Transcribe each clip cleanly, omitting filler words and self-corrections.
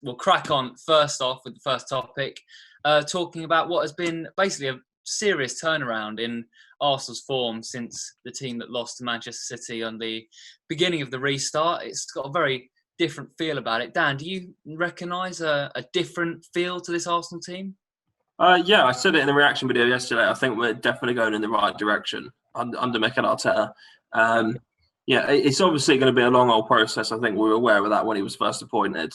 we'll crack on first off with the first topic, talking about what has been basically a serious turnaround in Arsenal's form since the team that lost to Manchester City on the beginning of the restart. It's got a very different feel about it. Dan, do you recognise a different feel to this Arsenal team? Yeah, I said it in the reaction video yesterday. I think we're definitely going in the right direction under Mikel Arteta. Yeah, it's obviously going to be a long old process. I think we were aware of that when he was first appointed.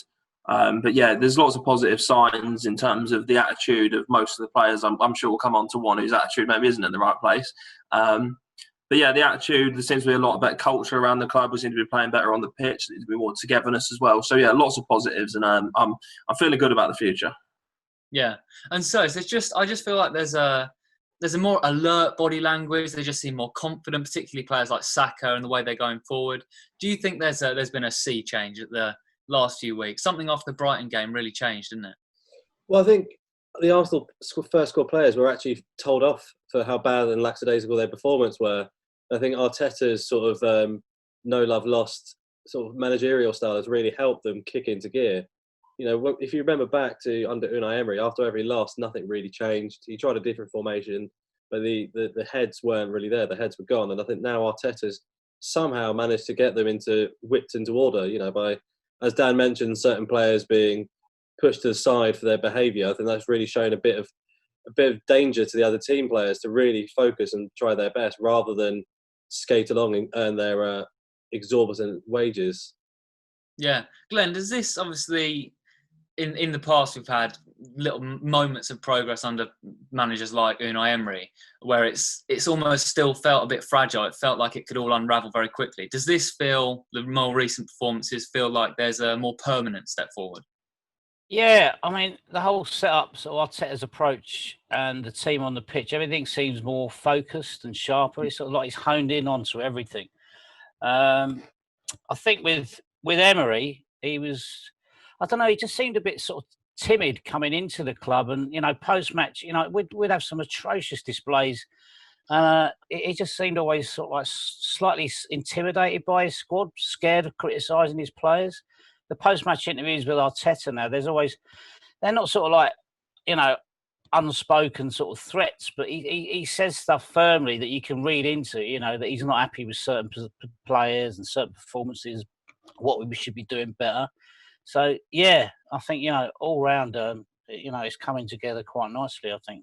But yeah, there's lots of positive signs in terms of the attitude of most of the players. I'm sure we'll come on to one whose attitude maybe isn't in the right place. But yeah, the attitude, there seems to be a lot of better culture around the club. We seem to be playing better on the pitch. There seems to be more togetherness as well. So yeah, lots of positives, and I'm feeling good about the future. Yeah, and so I just feel like there's a more alert body language. They just seem more confident, particularly players like Saka and the way they're going forward. Do you think there's been a sea change at the last few weeks? Something off the Brighton game really changed, didn't it? Well, I think the Arsenal first squad players were actually told off for how bad and lackadaisical their performance were. I think Arteta's sort of no love lost sort of managerial style has really helped them kick into gear. You know, if you remember back to under Unai Emery, after every loss, nothing really changed. He tried a different formation, but the heads weren't really there. The heads were gone. And I think now Arteta's somehow managed to get them whipped into order, you know, by, as Dan mentioned, certain players being pushed to the side for their behaviour. I think that's really shown a bit of danger to the other team players to really focus and try their best rather than skate along and earn their exorbitant wages. Yeah. Glenn, does this obviously... In the past, we've had little moments of progress under managers like Unai Emery, where it's almost still felt a bit fragile. It felt like it could all unravel very quickly. Does this feel, the more recent performances, feel like there's a more permanent step forward? Yeah, I mean, the whole setup, so Arteta's approach and the team on the pitch, everything seems more focused and sharper. It's sort of like he's honed in onto everything. I think with Emery, he was... I don't know, he just seemed a bit sort of timid coming into the club. And, you know, post-match, you know, we'd have some atrocious displays. He just seemed always sort of like slightly intimidated by his squad, scared of criticising his players. The post-match interviews with Arteta now, they're not sort of like, you know, unspoken sort of threats, but he says stuff firmly that you can read into, you know, that he's not happy with certain players and certain performances, what we should be doing better. So, yeah, I think, you know, all round, you know, it's coming together quite nicely, I think.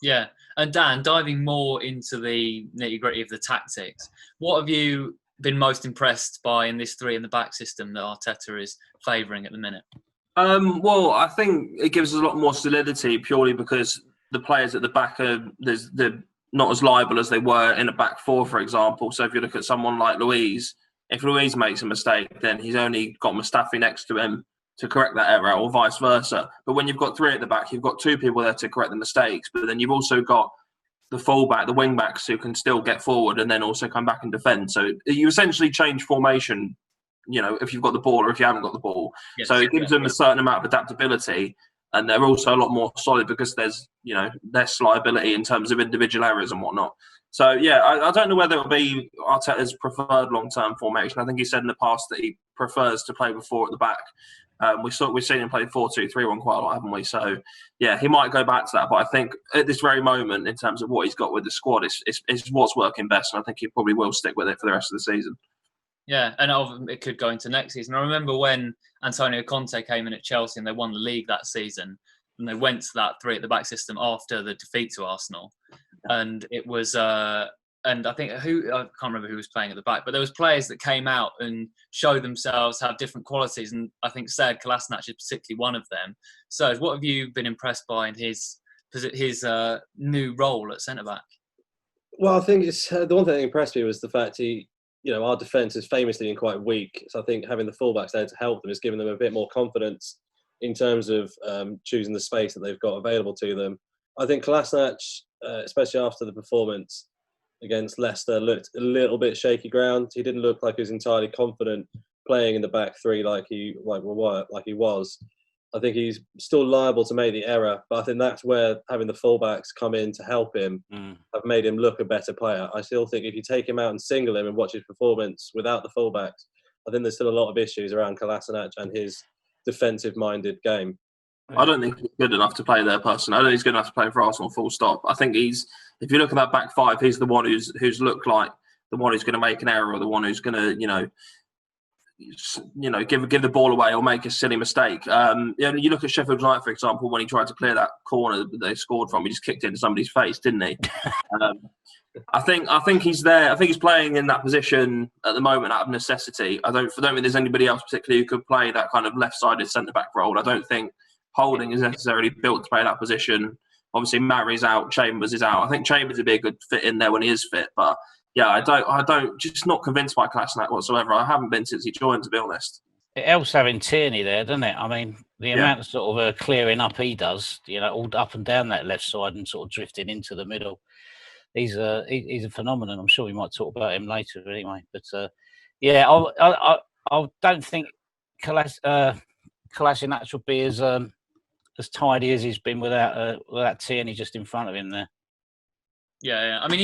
Yeah. And Dan, diving more into the nitty-gritty of the tactics, what have you been most impressed by in this three-in-the-back system that Arteta is favouring at the minute? Well, I think it gives us a lot more solidity purely because the players at the back they're not as liable as they were in a back four, for example. So if you look at someone like Luiz, if Luiz makes a mistake, then he's only got Mustafi next to him to correct that error, or vice versa. But when you've got three at the back, you've got two people there to correct the mistakes. But then you've also got the fullback, the wing backs, who can still get forward and then also come back and defend. So you essentially change formation, you know, if you've got the ball or if you haven't got the ball. Yes, so it gives them a certain amount of adaptability, and they're also a lot more solid because there's, you know, less liability in terms of individual errors and whatnot. So, yeah, I don't know whether it'll be Arteta's preferred long-term formation. I think he said in the past that he prefers to play with four at the back. We've seen him play 4-2-3-1 quite a lot, haven't we? So, yeah, he might go back to that. But I think at this very moment, in terms of what he's got with the squad, it's what's working best. And I think he probably will stick with it for the rest of the season. Yeah, and it could go into next season. I remember when Antonio Conte came in at Chelsea and they won the league that season, and they went to that three at the back system after the defeat to Arsenal. And it was, and I think I can't remember who was playing at the back, but there was players that came out and showed themselves, have different qualities. And I think Sead Kolasinac is particularly one of them. So what have you been impressed by in his new role at centre-back? Well, I think it's the one thing that impressed me was the fact our defence is famously been quite weak. So I think having the fullbacks there to help them is giving them a bit more confidence in terms of choosing the space that they've got available to them. I think Kolasinac, especially after the performance against Leicester, looked a little bit shaky ground. He didn't look like he was entirely confident playing in the back three like he was. I think he's still liable to make the error, but I think that's where having the fullbacks come in to help him have made him look a better player. I still think if you take him out and single him and watch his performance without the fullbacks, I think there's still a lot of issues around Kolasinac and his defensive-minded game. I don't think he's good enough to play there, personally. I don't think he's good enough to play for Arsenal, full stop. I think if you look at that back five, he's the one who's looked like the one who's going to make an error, or the one who's going to, give the ball away or make a silly mistake. You look at Sheffield United, for example, when he tried to clear that corner that they scored from, he just kicked it into somebody's face, didn't he? I think he's there. I think he's playing in that position at the moment out of necessity. I don't think there's anybody else particularly who could play that kind of left-sided centre-back role. I don't think Holding is necessarily built to play that position. Obviously, Mary's out, Chambers is out. I think Chambers would be a good fit in there when he is fit. But yeah, I don't just not convinced by Kolasinac whatsoever. I haven't been since he joined, to be honest. It helps having Tierney there, doesn't it? I mean, the amount of sort of clearing up he does, all up and down that left side and sort of drifting into the middle. He's a phenomenon. I'm sure we might talk about him later anyway. But I don't think Kolasinac will be as tidy as he's been without Tierney just in front of him there. Yeah. I mean,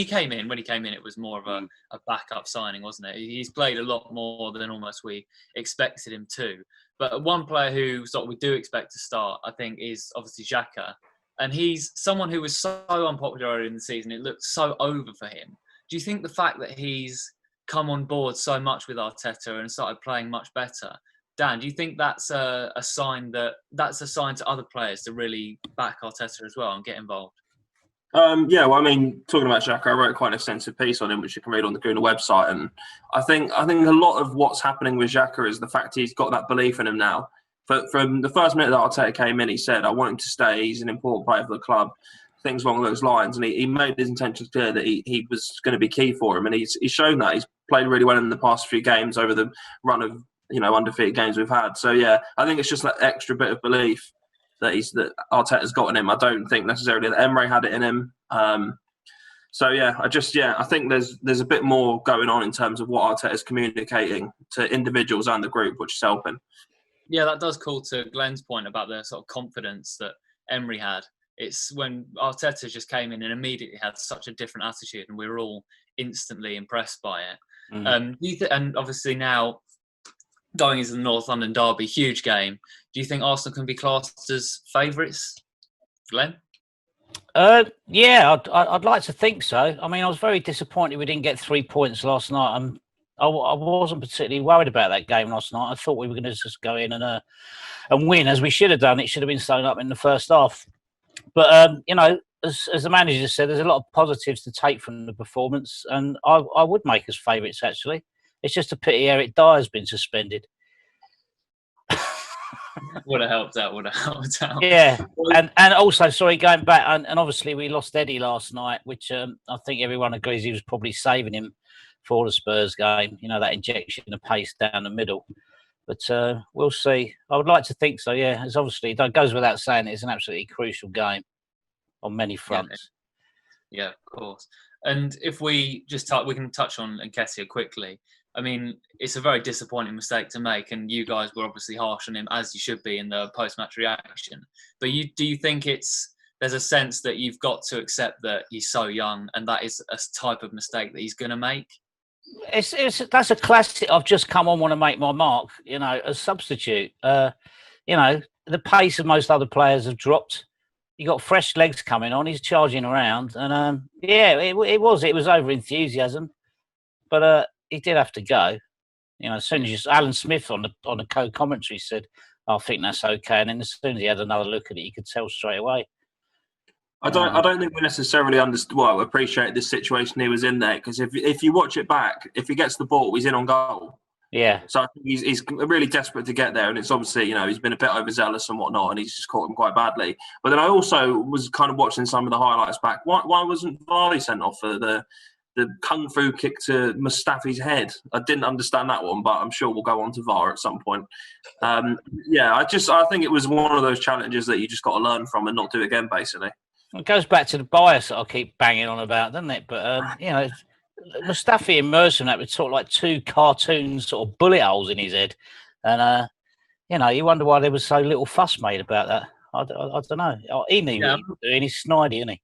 when he came in, it was more of a backup signing, wasn't it? He's played a lot more than almost we expected him to. But one player who sort of we do expect to start, I think, is obviously Xhaka. And he's someone who was so unpopular earlier in the season. It looked so over for him. Do you think the fact that he's come on board so much with Arteta and started playing much better, Dan, do you think that's a sign to other players to really back Arteta as well and get involved? Talking about Xhaka, I wrote quite an extensive piece on him, which you can read on the Gooner website. And I think a lot of what's happening with Xhaka is the fact he's got that belief in him now. From the first minute that Arteta came in, he said, I want him to stay. He's an important player for the club. Things along those lines. And he made his intentions clear that he was going to be key for him. And he's shown that. He's played really well in the past few games over the run of undefeated games we've had. So, yeah, I think it's just that extra bit of belief that Arteta's got in him. I don't think necessarily that Emre had it in him. I think there's a bit more going on in terms of what Arteta's communicating to individuals and the group, which is helping. Yeah, that does call to Glen's point about the sort of confidence that Emre had. It's when Arteta just came in and immediately had such a different attitude, and we were all instantly impressed by it. And obviously now, going into the North London derby, huge game. Do you think Arsenal can be classed as favourites, Glen? I'd like to think so. I mean, I was very disappointed we didn't get 3 points last night. I wasn't particularly worried about that game last night. I thought we were going to just go in and win, as we should have done. It should have been sewn up in the first half. But, as the manager said, there's a lot of positives to take from the performance, and I would make us favourites, actually. It's just a pity Eric Dyer's been suspended. Would have helped out. Yeah, and also, sorry, going back, and obviously we lost Eddie last night, which I think everyone agrees he was probably saving him for the Spurs game, that injection of pace down the middle. But we'll see. I would like to think so, yeah. It's obviously, it goes without saying, it's an absolutely crucial game on many fronts. Yeah, of course. And if we we can touch on Nketiah quickly. I mean, it's a very disappointing mistake to make, and you guys were obviously harsh on him, as you should be in the post-match reaction. But do you think there's a sense that you've got to accept that he's so young, and that is a type of mistake that he's going to make? That's a classic. I've just come on, want to make my mark. A substitute. The pace of most other players have dropped. You got fresh legs coming on. He's charging around, and it was over enthusiasm, but he did have to go. As soon as Alan Smith on the co-commentary said, "I think that's okay," and then as soon as he had another look at it, you could tell straight away. I don't think we necessarily appreciate this situation he was in there, because if you watch it back, if he gets the ball, he's in on goal. Yeah. So I think he's really desperate to get there, and it's obviously he's been a bit overzealous and whatnot, and he's just caught him quite badly. But then I also was kind of watching some of the highlights back. Why wasn't Vardy sent off for the kung fu kick to Mustafi's head? I didn't understand that one, but I'm sure we'll go on to VAR at some point. I think it was one of those challenges that you just got to learn from and not do again, basically. It goes back to the bias that I keep banging on about, doesn't it? But Mustafi immersed in that with sort of like two cartoon sort of bullet holes in his head, and you wonder why there was so little fuss made about that. I don't know. He knew what he was doing. He's snidey, isn't he?